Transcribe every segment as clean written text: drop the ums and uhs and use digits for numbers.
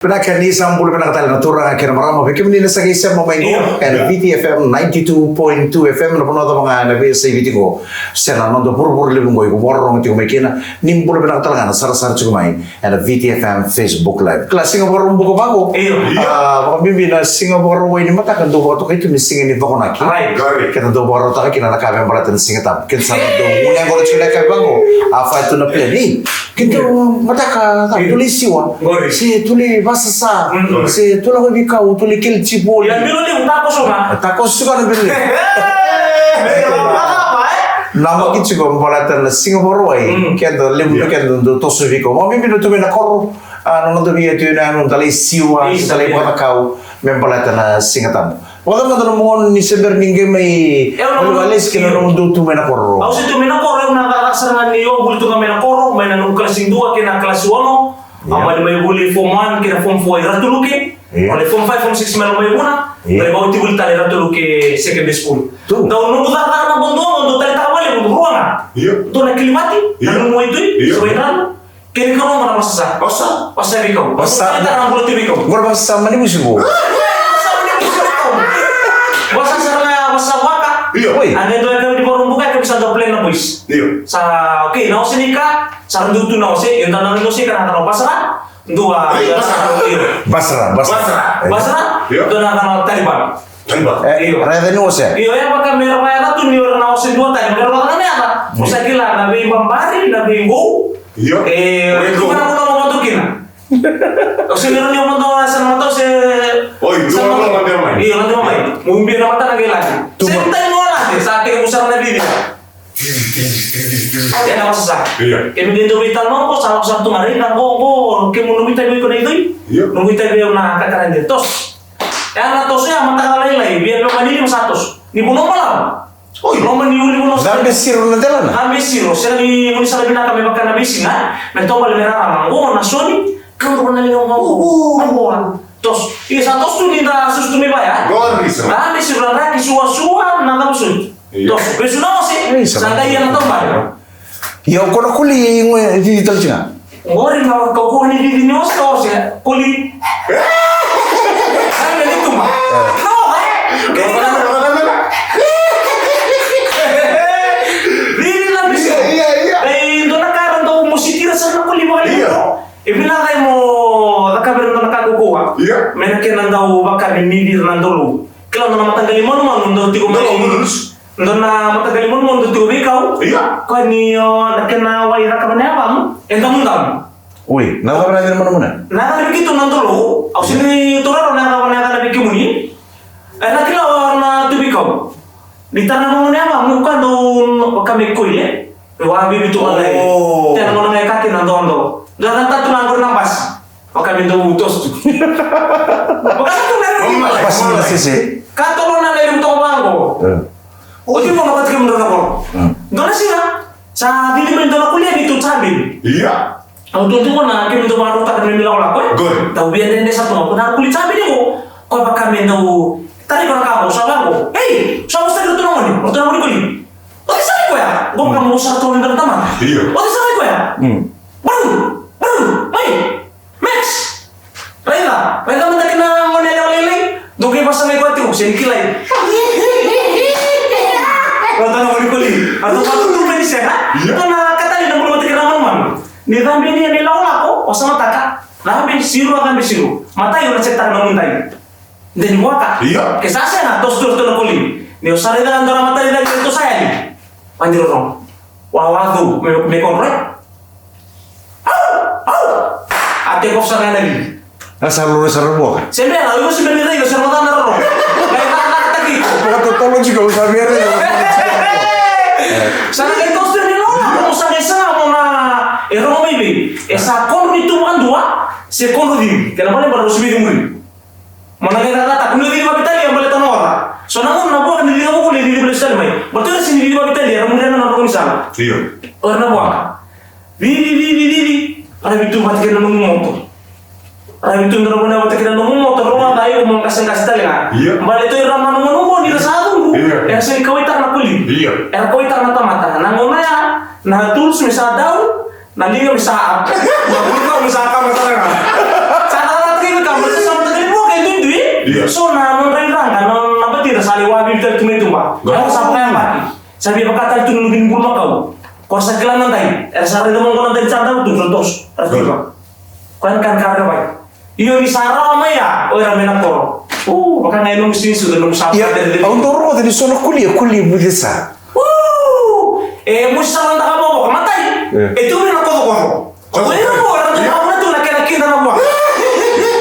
Penakan ni sampul penakatan naturang akhir marama bikin ni nasa kisah mamaingo and VTFM 92.2 FM na puno mga nabi sa VT ko sena nando pur libung ko borong ti kumikina nimpul penakatan nga sar chumay and VTFM Facebook live klase nga borong buko bago baka bibi na singa borong way ni mata kan do boto kay tumising ni bako naki kan do borong ta kina nakabe baratan singa tap kin sa do munya ko chila kay bango afa ito na play kinto mata ka tulisiwa si tuli basa si tula ko bikaw tuli kilchi bol ya bilo ni takos suka na bili nama kichi ko balatan na Singapore way kendo limu kendo do tosu biko mo bibino to na koro ano do biya tu na no dali siwa dali bata kau membalatan na Singapore wala mo do mo ni seber ninge may alis kino no do tu na koro au si tu na koro na kasarangan niyo bulto na na koro may nanong klaseng 2 kina klase 1 apa di may buli form 1 kina form 4 ratuluki oleh form 5 form 6 meron may una may bawti buli tali ratuluki secondary school daw nung buta na bondo do tali takawali do ruanga do na kilimati nanu mo ito so ina kini ko mo na masasa basa bikaw basa na ang bulti bikaw gor basa mani musibo basa sarang basa waka ano do ka di borong buka ka bisa do plan na boys sa okay na sini ka sarang dutu na si yung tanong nito si kanang basra dua basra do na kanang Taliban rada ni ose iyo ya baka meron kaya tu ni orang na si dua tadi meron ka na ata usa kila na bi bambari na bi go mana mo mo to kina o si meron yung mo sa mato si dua mo na iyo na mo mai mumbi na mata na lagi same time mo na sa ating usar na video Ada apa sah? Kami dito bitan mo ko sa satu hari na ko kemo numita ko na ito. Numita ko na kakaran dito. Ya na tos ya mata kalay biar lo manili masatos. Ni buno malam. Lo maniuli buno. Gambe siro na dala na. Gambe siro. Sila ni muni sa bina kami bakana bisi na. Mento pala merah ko na soni. Kamu ko na lingaw mo. Tos. Isa tos tu ni da sustu mi ba ya. Gambe siro na kisuwa na kapsun. Tos, beso na kasi sa kaya na tomar. Yo kono kuli yung digital siya. Ngori na ko ni di news to siya. Kuli. Ano nito ma? No, Really na biso. Eh, do na karon do musikira sa kuli mo ali. Ibina kay mo nakaber na nakakukuha. May nakinan daw baka ni nidir nandolo. Kailan na matanggalin mo naman ndo ti ko Ndo na matagal mo ndo tubi ikaw? Kaniyo nakanaway na ka manapam? Entang. Uy, nakabara din naman muna. Nakabigit to nandolo. Ako sini turaro nakabigit mo ni. Nakila na tubi ikaw. Dita na mo na mo ka do kami kuyle. Wabi bito alay. Tan mo na kaki nandondo. Dadan tatu nangor nang bas. O kami do utos. Baka to na Pas na sisi. Katulong na lerum to bango. O di mo napat kayo muna ko. Doon na sila. Sa dilimin doon na kuliah dito sabi. Ang tuntun ko na kayo doon maruta ka nila ko lang ko. Tau biyan din sa tuno. Kung kulit sabi niyo, kung baka kami daw tari ko na kako sa bago. Hey! Sa mo sa dito naman eh. Orto na mo ni kulit. O di sabi ko ya. Kung baka mo sa tuno ng tama. O di sabi ko ya. Baru! May! Max! Rayla! May naman na kinangonelay-lay. Doon kayo pa sa may kwati ko. Siya kilay. Kata na kuli. Atau kalau tu beri saya, itu na kata ni nak buat keraman man. Ni kami ni lau lako, osama taka. Nah beri siru akan beri siru. Mata yang nak cetak namun tadi. Dan waka. Kisah saya na tos tu na kuli. Ni usare dengan orang mata dia itu saya ni. Panjir orang. Wawadu me konrek. Ate kau sana lagi. Asal lu serbo. Sebenarnya, aku sebenarnya serbo tanah orang. Kayak kata gitu. Kata tolong juga usah biar. Sana kay toaster ni Lola, kung sa isa mo na erong maybe, sa kono nito ang dua, si kono din. Kaya naman baru sumitin mo rin. Managay na kata, kung hindi mapitali ang balitan mo ka. So namun nabuha, hindi ako kung hindi balitan mo. Betul na hindi mapitali, ang muna na nabuha misal. Or nabuha ka. Didi. Ano ito matikin na ng motor. Ano ito na naman matikin na ng motor. Runga tayo kung kasang-kasang talaga. Bali ito yung raman ng mo, hindi na sa atong. So ikaw itak na kuli. Ikaw itak na tamata. Nangumaya, na-tools misa daw, naligaw misa up. Nagulikaw misa ka talaga. Sa Iya. So na non rang kan non apa tira sali wabi tel tume tumba. Gak. Aku sampai yang lagi. Sabi pakata itu nulungin bulma kau. Korsa kelan nanti. Sare demong kono tadi canda tu contos. Artiba. Kan karga baik. Iyo ni sara ama ya. Oh rame na koro. Maka ngai nung sini sudah nung sampai Ya, ang toro mo tadi sono kuliah budesa. Musa lang nakabobo ka matay. Ito rin ako ko. Kung ano mo, orang tuh ako na ito, nakinakin na mo.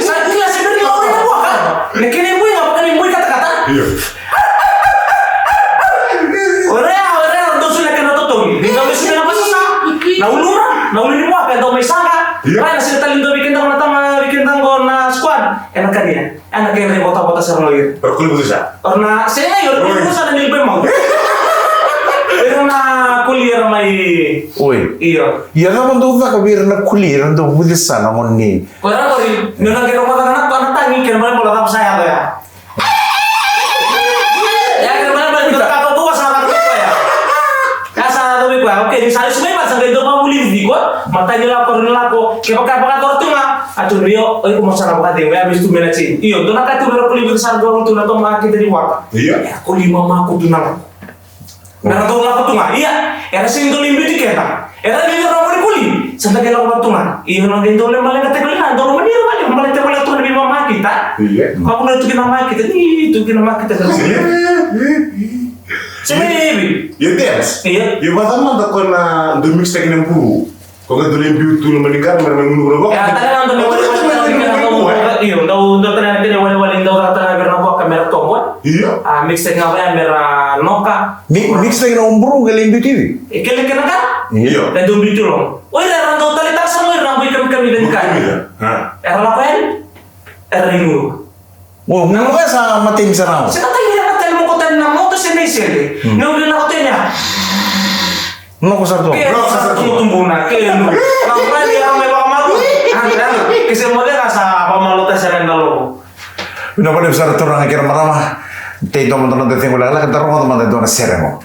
Sa kelas itu ni orang na mo ka. Nakinin mo yung apa mo kata-kata. Iya. Ora, doon sila kinatutong. Hindi kami sila napasasa. Naulura mo ka, daw may sanga. Iya. Kaya nasila talindo bikintang na tama, bikintang ko na squad. Enak ka niya. Enak kayo rin bota-bota sa mga Pero kulit budesa. Or na, siya ngayon, kung saan na nilbay mo. Pero na kuliah may Oi. iyo. Ya naman daw na kabir na kuliah daw budesa naman ni. Kaya ko rin, nung nagkira ko anak ko, anak tangi, kaya naman mo lang saya ko ya. Ya, kaya naman mo lang ako sa anak ko ya. Kaya sa anak ko ya, oke, di sana sumay sa ganito pa muli di ko, mata nila ko rin ako, kaya pagka tu nga, at Rio, ay kumasan ako kati, may abis tu menacin. Iyo, doon nakatulog ako libig sa gawang tu na to makakita di waka. Iya. Ako lima mako tu na. Meron ako tunga. Iya, era sinto limbi di keta. Era di orang mau kuli. Santa kela ko tunga. Iyo nang gento le male kata kula, do maniro male, male te male tunga di mama kita. Iya. Kau na tu kinama kita, itu kinama kita kan. Sini. Ya dance. Iya. Ya mata ko na do mix tek ng puro. Ko nga do len biu tu meningkat mer mengulo Ya, tadi nang do iyo, do tena tena wale do tena berna ko kamera tombol. Iya. Mix tek ngapa mera noka. Mix lagi na umbro galing TV. Ikele kena kan? Iya. Dan do bitu long. Oh, era do tali tak sama era boy kami dan kan. Ha. Era lakukan? Era ringu. Oh, ngano ka sa mating sa raw? Sa katay niya katay mo ko tayo na mo to sinisili. Nung din ako tayo niya. No ko sa to. Kaya sa tumbo na. Kaya no. Lakukan niya may baka mato. Kasi mo din sa pamalutan sa rin dalo. Pinapalim sa turang kira marama. Tito mo tanong dating wala lang, tarong mo naman ito na seremo.